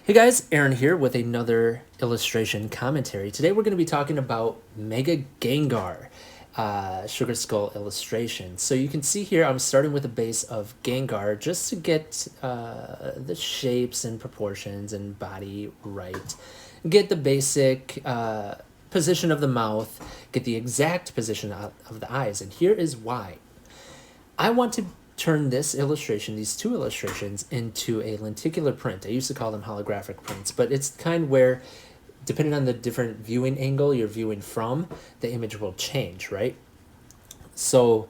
Hey guys, Aaron here with another illustration commentary. Today we're going to be talking about Mega Gengar Sugar Skull illustration. So you can see here I'm starting with a base of Gengar just to get the shapes and proportions and body right. Get the basic position of the mouth, get the exact position of the eyes, and here is why. I want to turn this illustration, these two illustrations, into a lenticular print. I used to call them holographic prints, but it's the kind where, depending on the different viewing angle you're viewing from, the image will change, right? So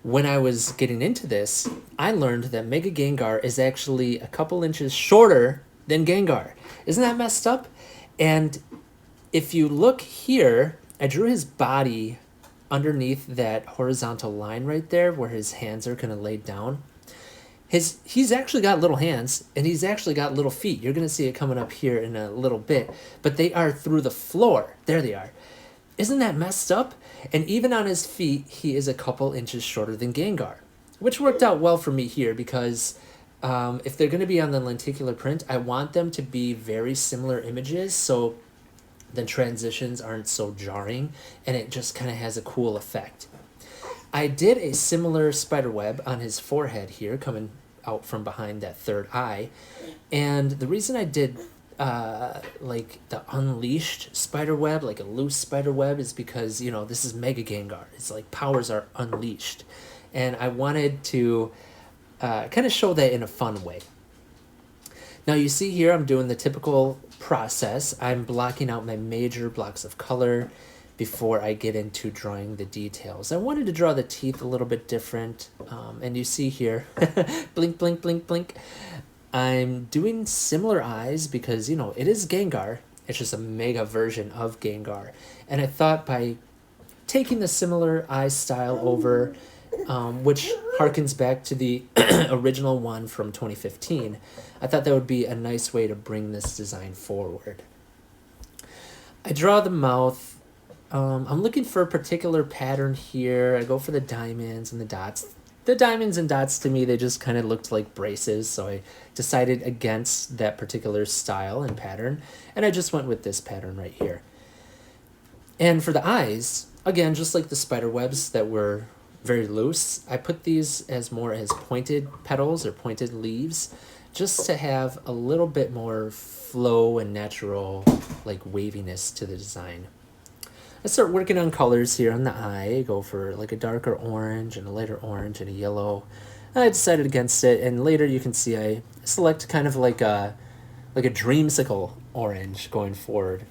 when I was getting into this, I learned that Mega Gengar is actually a couple inches shorter than Gengar. Isn't that messed up? And if you look here, I drew his body underneath that horizontal line right there where his hands are kind of laid down. He's actually got little hands and he's actually got little feet. You're going to see it coming up here in a little bit, but they are through the floor. There they are. Isn't that messed up? And even on his feet, he is a couple inches shorter than Gengar, which worked out well for me here because if they're going to be on the lenticular print, I want them to be very similar images. So the transitions aren't so jarring and it just kind of has a cool effect. I did a similar spider web on his forehead here coming out from behind that third eye, and the reason I did like the unleashed spider web, like a loose spider web, is because, you know, this is Mega Gengar. It's like powers are unleashed, and I wanted to kind of show that in a fun way. Now you see here I'm doing the typical process. I'm blocking out my major blocks of color before I get into drawing the details. I wanted to draw the teeth a little bit different, and you see here, blink, blink, blink, blink. I'm doing similar eyes because, you know, it is Gengar. It's just a mega version of Gengar. And I thought by taking the similar eye style over, which harkens back to the original one from 2015, I thought that would be a nice way to bring this design forward. I draw the mouth. I'm looking for a particular pattern here. I go for the diamonds and the dots. The diamonds and dots, to me, they just kind of looked like braces, so I decided against that particular style and pattern, and I just went with this pattern right here. And for the eyes, again, just like the spider webs that were very loose, I put these as more as pointed petals or pointed leaves, just to have a little bit more flow and natural like waviness to the design. I start working on colors here on the eye. I go for like a darker orange and a lighter orange and a yellow. I decided against it, and later you can see I select kind of like a dreamsicle orange going forward.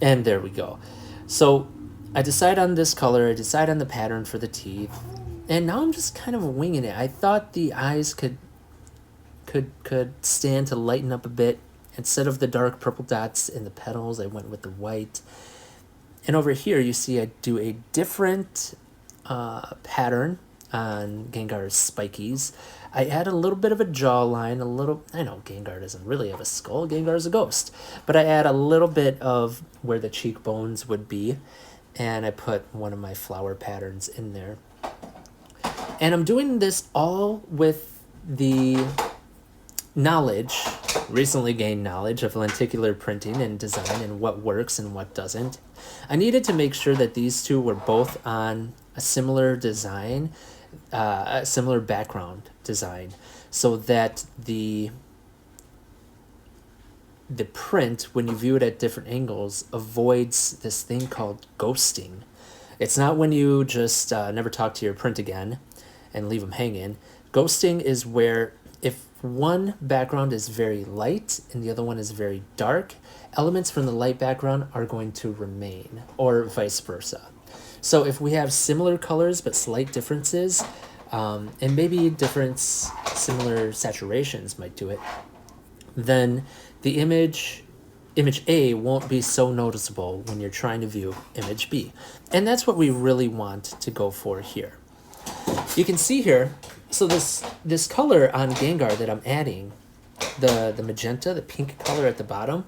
And there we go. So I decide on this color, I decide on the pattern for the teeth, and now I'm just kind of winging it. I thought the eyes could stand to lighten up a bit. Instead of the dark purple dots in the petals, I went with the white. And over here, you see I do a different pattern on Gengar's spikies. I add a little bit of a jawline, I know Gengar doesn't really have a skull, Gengar's a ghost. But I add a little bit of where the cheekbones would be, and I put one of my flower patterns in there. And I'm doing this all with the recently gained knowledge of lenticular printing and design and what works and what doesn't. I needed to make sure that these two were both on a similar design, a similar background design, so that the print, when you view it at different angles, avoids this thing called ghosting. It's not when you just never talk to your print again and leave them hanging. Ghosting is where if one background is very light and the other one is very dark, elements from the light background are going to remain, or vice versa. So if we have similar colors but slight differences, and maybe similar saturations might do it, then the image A won't be so noticeable when you're trying to view image B. And that's what we really want to go for here. You can see here, so this color on Gengar that I'm adding, the magenta, the pink color at the bottom.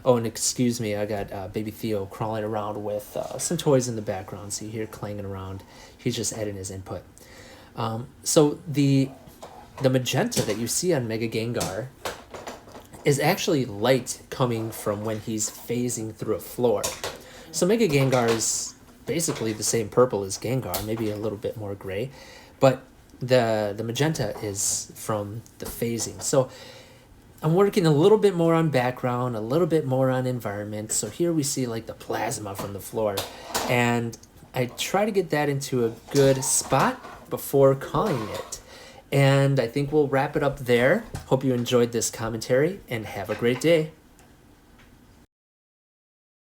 Oh, and excuse me, I got baby Theo crawling around with some toys in the background. So you hear clanging around. He's just adding his input. So the magenta that you see on Mega Gengar is actually light coming from when he's phasing through a floor. So Mega Gengar is basically the same purple as Gengar, maybe a little bit more gray, but the magenta is from the phasing. So I'm working a little bit more on background, a little bit more on environment. So here we see like the plasma from the floor, and I try to get that into a good spot before calling it. And I think we'll wrap it up there. Hope you enjoyed this commentary and have a great day.